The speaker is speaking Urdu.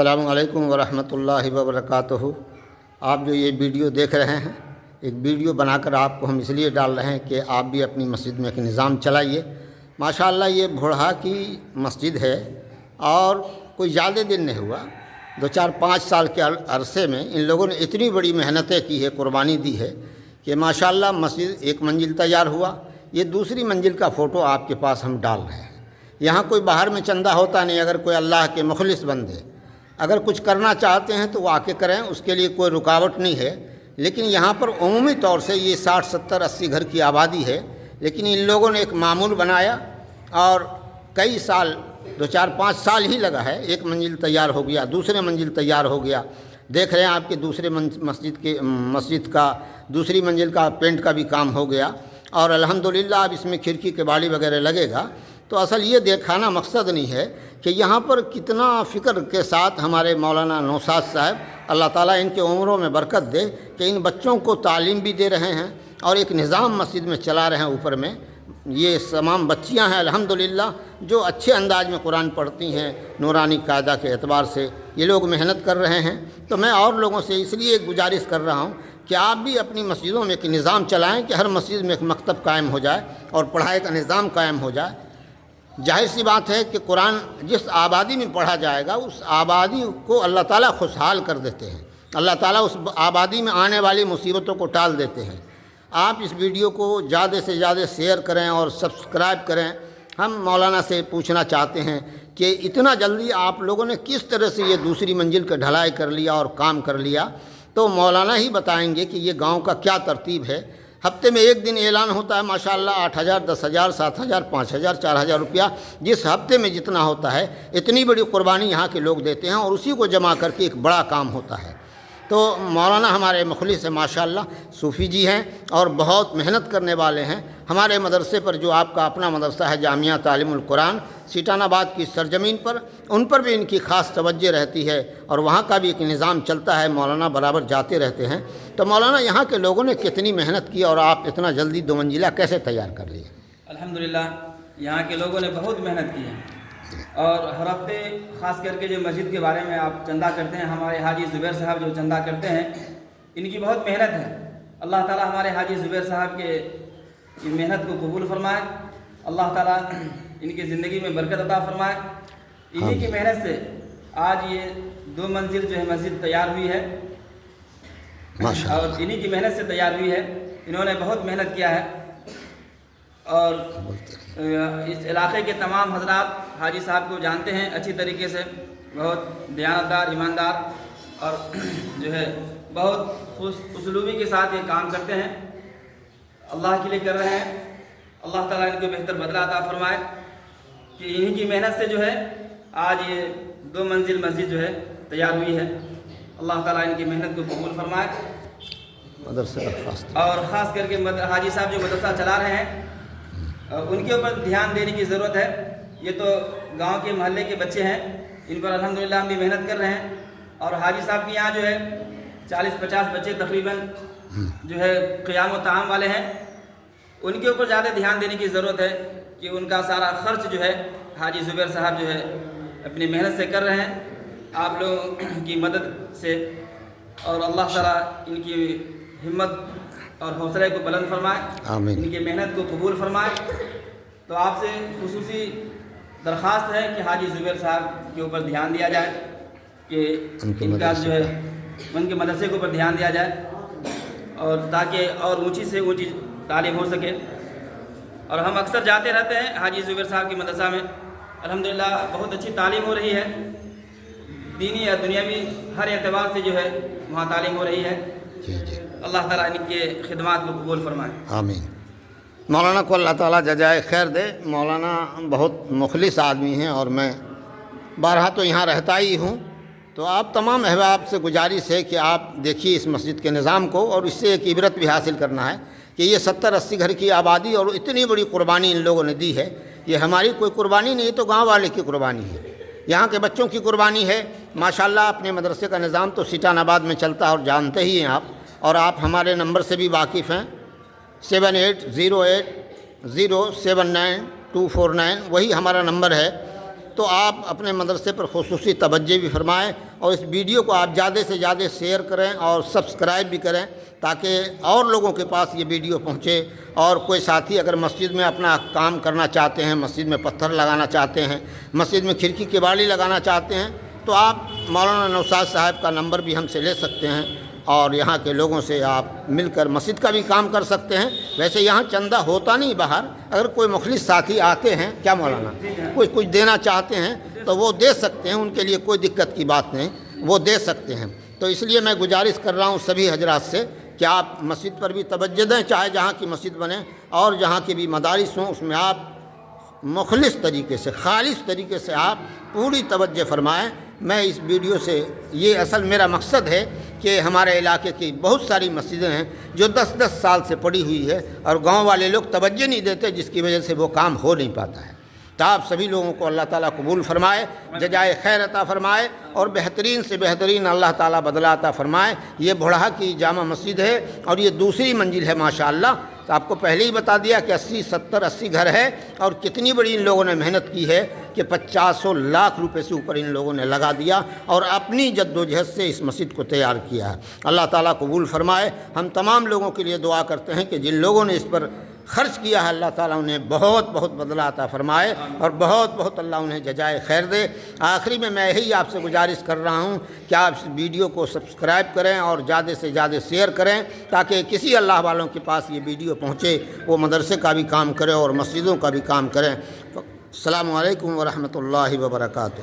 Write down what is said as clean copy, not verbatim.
السلام علیکم ورحمۃ اللہ وبرکاتہ۔ آپ جو یہ ویڈیو دیکھ رہے ہیں، ایک ویڈیو بنا کر آپ کو ہم اس لیے ڈال رہے ہیں کہ آپ بھی اپنی مسجد میں ایک نظام چلائیے۔ ماشاءاللہ یہ بھوڑھا کی مسجد ہے اور کوئی زیادہ دن نہیں ہوا، 2-4-5 سال کے عرصے میں ان لوگوں نے اتنی بڑی محنتیں کی ہے، قربانی دی ہے کہ ماشاءاللہ مسجد ایک منزل تیار ہوا۔ یہ دوسری منزل کا فوٹو آپ کے پاس ہم ڈال رہے ہیں۔ یہاں کوئی باہر میں چندہ ہوتا نہیں، اگر کوئی اللہ کے مخلص بندے اگر کچھ کرنا چاہتے ہیں تو وہ آ کے کریں، اس کے لیے کوئی رکاوٹ نہیں ہے۔ لیکن یہاں پر عمومی طور سے یہ 60-70-80 گھر کی آبادی ہے، لیکن ان لوگوں نے ایک معمول بنایا اور کئی سال 2-4-5 سال ہی لگا ہے، ایک منزل تیار ہو گیا، دوسرے منزل تیار ہو گیا۔ دیکھ رہے ہیں آپ کے دوسرے مسجد کا دوسری منزل کا پینٹ کا بھی کام ہو گیا اور الحمدللہ اب اس میں کھڑکی کباڑی وغیرہ لگے گا۔ تو اصل یہ دکھانا مقصد نہیں ہے کہ یہاں پر کتنا فکر کے ساتھ ہمارے مولانا نوشاد صاحب، اللہ تعالیٰ ان کے عمروں میں برکت دے، کہ ان بچوں کو تعلیم بھی دے رہے ہیں اور ایک نظام مسجد میں چلا رہے ہیں۔ اوپر میں یہ تمام بچیاں ہیں الحمدللہ جو اچھے انداز میں قرآن پڑھتی ہیں، نورانی قاعدہ کے اعتبار سے یہ لوگ محنت کر رہے ہیں۔ تو میں اور لوگوں سے اس لیے گزارش کر رہا ہوں کہ آپ بھی اپنی مسجدوں میں ایک نظام چلائیں کہ ہر مسجد میں ایک مکتب قائم ہو جائے اور پڑھائی کا نظام قائم ہو جائے۔ ظاہر سی بات ہے کہ قرآن جس آبادی میں پڑھا جائے گا اس آبادی کو اللہ تعالیٰ خوشحال کر دیتے ہیں، اللہ تعالیٰ اس آبادی میں آنے والی مصیبتوں کو ٹال دیتے ہیں۔ آپ اس ویڈیو کو زیادہ سے زیادہ شیئر کریں اور سبسکرائب کریں۔ ہم مولانا سے پوچھنا چاہتے ہیں کہ اتنا جلدی آپ لوگوں نے کس طرح سے یہ دوسری منزل کا ڈھلائی کر لیا اور کام کر لیا، تو مولانا ہی بتائیں گے کہ یہ گاؤں کا کیا ترتیب ہے۔ ہفتے میں ایک دن اعلان ہوتا ہے ماشاءاللہ 8,000 10,000 7,000 5,000 4,000 روپیہ، جس ہفتے میں جتنا ہوتا ہے اتنی بڑی قربانی یہاں کے لوگ دیتے ہیں اور اسی کو جمع کر کے ایک بڑا کام ہوتا ہے۔ تو مولانا ہمارے مخلص ہیں ماشاءاللہ، صوفی جی ہیں اور بہت محنت کرنے والے ہیں۔ ہمارے مدرسے پر جو آپ کا اپنا مدرسہ ہے جامعہ تعلیم القرآن سیٹان آباد کی سرزمین پر، ان پر بھی ان کی خاص توجہ رہتی ہے اور وہاں کا بھی ایک نظام چلتا ہے، مولانا برابر جاتے رہتے ہیں۔ تو مولانا یہاں کے لوگوں نے کتنی محنت کی اور آپ اتنا جلدی 2 منزلہ کیسے تیار کر لیے؟ الحمدللہ یہاں کے لوگوں نے بہت محنت کی ہے اور ہر ہفتے خاص کر کے جو مسجد کے بارے میں آپ چندہ کرتے ہیں، ہمارے حاجی زبیر صاحب جو چندہ کرتے ہیں ان کی بہت محنت ہے۔ اللہ تعالیٰ ہمارے حاجی زبیر صاحب کے محنت کو قبول فرمائے، اللہ تعالیٰ ان کی زندگی میں برکت عطا فرمائے۔ انہی کی محنت سے آج یہ 2 منزل جو ہے مسجد تیار ہوئی ہے اور انہی کی محنت سے تیار ہوئی ہے۔ انہوں نے بہت محنت کیا ہے اور اس علاقے کے تمام حضرات حاجی صاحب کو جانتے ہیں اچھی طریقے سے، بہت دیانتدار، ایماندار اور جو ہے بہت خوش اسلوبی کے ساتھ یہ کام کرتے ہیں، اللہ کے لیے کر رہے ہیں۔ اللہ تعالیٰ ان کو بہتر بدلہ عطا فرمائے کہ انہی کی محنت سے جو ہے آج یہ 2 منزل مسجد جو ہے تیار ہوئی ہے۔ اللہ تعالیٰ ان کی محنت کو قبول فرمائے اور خاص کر کے حاجی صاحب جو مدرسہ چلا رہے ہیں ان کے اوپر دھیان دینے کی ضرورت ہے۔ یہ تو گاؤں کے محلے کے بچے ہیں، ان پر الحمدللہ ہم بھی محنت کر رہے ہیں اور حاجی صاحب کے یہاں جو ہے 40-50 بچے تقریباً جو ہے قیام و طعام والے ہیں، ان کے اوپر زیادہ دھیان دینے کی ضرورت ہے کہ ان کا سارا خرچ جو ہے حاجی زبیر صاحب جو ہے اپنی محنت سے کر رہے ہیں، آپ لوگوں کی مدد سے، اور اللہ تعالیٰ ان کی ہمت اور حوصلے کو بلند فرمائے، آمین، ان کی محنت کو قبول فرمائے۔ تو آپ سے خصوصی درخواست ہے کہ حاجی زبیر صاحب کے اوپر دھیان دیا جائے، کہ ان کا جو ہے ان کے مدرسے کے اوپر دھیان دیا جائے اور تاکہ اور اونچی سے اونچی تعلیم ہو سکے۔ اور ہم اکثر جاتے رہتے ہیں حاجی زبیر صاحب کے مدرسہ میں، الحمدللہ بہت اچھی تعلیم ہو رہی ہے، دینی یا دنیاوی ہر اعتبار سے جو ہے وہاں تعلیم ہو رہی ہے۔ اللہ تعالیٰ ان کے خدمات کو قبول فرمائے، آمین۔ مولانا کو اللہ تعالیٰ جزائے خیر دے۔ مولانا بہت مخلص آدمی ہیں اور میں بارہا تو یہاں رہتا ہی ہوں، تو آپ تمام احباب سے گزارش ہے کہ آپ دیکھیے اس مسجد کے نظام کو اور اس سے ایک عبرت بھی حاصل کرنا ہے کہ یہ 70-80 گھر کی آبادی اور اتنی بڑی قربانی ان لوگوں نے دی ہے۔ یہ ہماری کوئی قربانی نہیں، تو گاؤں والے کی قربانی ہے، یہاں کے بچوں کی قربانی ہے۔ ماشاءاللہ اپنے مدرسے کا نظام تو سیٹان آباد میں چلتا ہے اور جانتے ہی ہیں آپ، اور آپ ہمارے نمبر سے بھی واقف ہیں 7808079249، وہی ہمارا نمبر ہے۔ تو آپ اپنے مدرسے پر خصوصی توجہ بھی فرمائیں اور اس ویڈیو کو آپ زیادہ سے زیادہ شیئر کریں اور سبسکرائب بھی کریں تاکہ اور لوگوں کے پاس یہ ویڈیو پہنچے، اور کوئی ساتھی اگر مسجد میں اپنا کام کرنا چاہتے ہیں، مسجد میں پتھر لگانا چاہتے ہیں، مسجد میں کھڑکی کباڑی لگانا چاہتے ہیں، تو آپ مولانا نوشاد صاحب کا نمبر بھی ہم سے لے سکتے ہیں اور یہاں کے لوگوں سے آپ مل کر مسجد کا بھی کام کر سکتے ہیں۔ ویسے یہاں چندہ ہوتا نہیں باہر، اگر کوئی مخلص ساتھی آتے ہیں، کیا مولانا کچھ دینا چاہتے ہیں تو وہ دے سکتے ہیں، ان کے لیے کوئی دقت کی بات نہیں، وہ دے سکتے ہیں۔ تو اس لیے میں گزارش کر رہا ہوں سبھی حضرات سے کہ آپ مسجد پر بھی توجہ دیں، چاہے جہاں کی مسجد بنے اور جہاں کی بھی مدارس ہوں، اس میں آپ مخلص طریقے سے، خالص طریقے سے آپ پوری توجہ فرمائیں۔ میں اس ویڈیو سے یہ اصل میرا مقصد ہے کہ ہمارے علاقے کی بہت ساری مسجدیں ہیں جو 10 سال سے پڑی ہوئی ہے اور گاؤں والے لوگ توجہ نہیں دیتے، جس کی وجہ سے وہ کام ہو نہیں پاتا ہے۔ تو آپ سبھی لوگوں کو اللہ تعالیٰ قبول فرمائے، جزائے خیر عطا فرمائے اور بہترین سے بہترین اللہ تعالیٰ بدلہ عطا فرمائے۔ یہ بھوڑھا کی جامع مسجد ہے اور یہ دوسری منزل ہے ماشاءاللہ۔ تو آپ کو پہلے ہی بتا دیا کہ 80 گھر ہے اور کتنی بڑی ان لوگوں نے محنت کی ہے کہ 50 لاکھ روپے سے اوپر ان لوگوں نے لگا دیا اور اپنی جد و جہد سے اس مسجد کو تیار کیا ہے۔ اللہ تعالیٰ قبول فرمائے۔ ہم تمام لوگوں کے لیے دعا کرتے ہیں کہ جن لوگوں نے اس پر خرچ کیا ہے اللہ تعالیٰ انہیں بہت بہت بدلہ عطا فرمائے اور بہت بہت اللہ انہیں جزائے خیر دے۔ آخری میں یہی آپ سے گزارش کر رہا ہوں کہ آپ اس ویڈیو کو سبسکرائب کریں اور زیادہ سے زیادہ شیئر کریں تاکہ کسی اللہ والوں کے پاس یہ ویڈیو پہنچے، وہ مدرسے کا بھی کام کرے اور مسجدوں کا بھی کام کریں۔ السلام علیکم ورحمۃ اللہ وبرکاتہ۔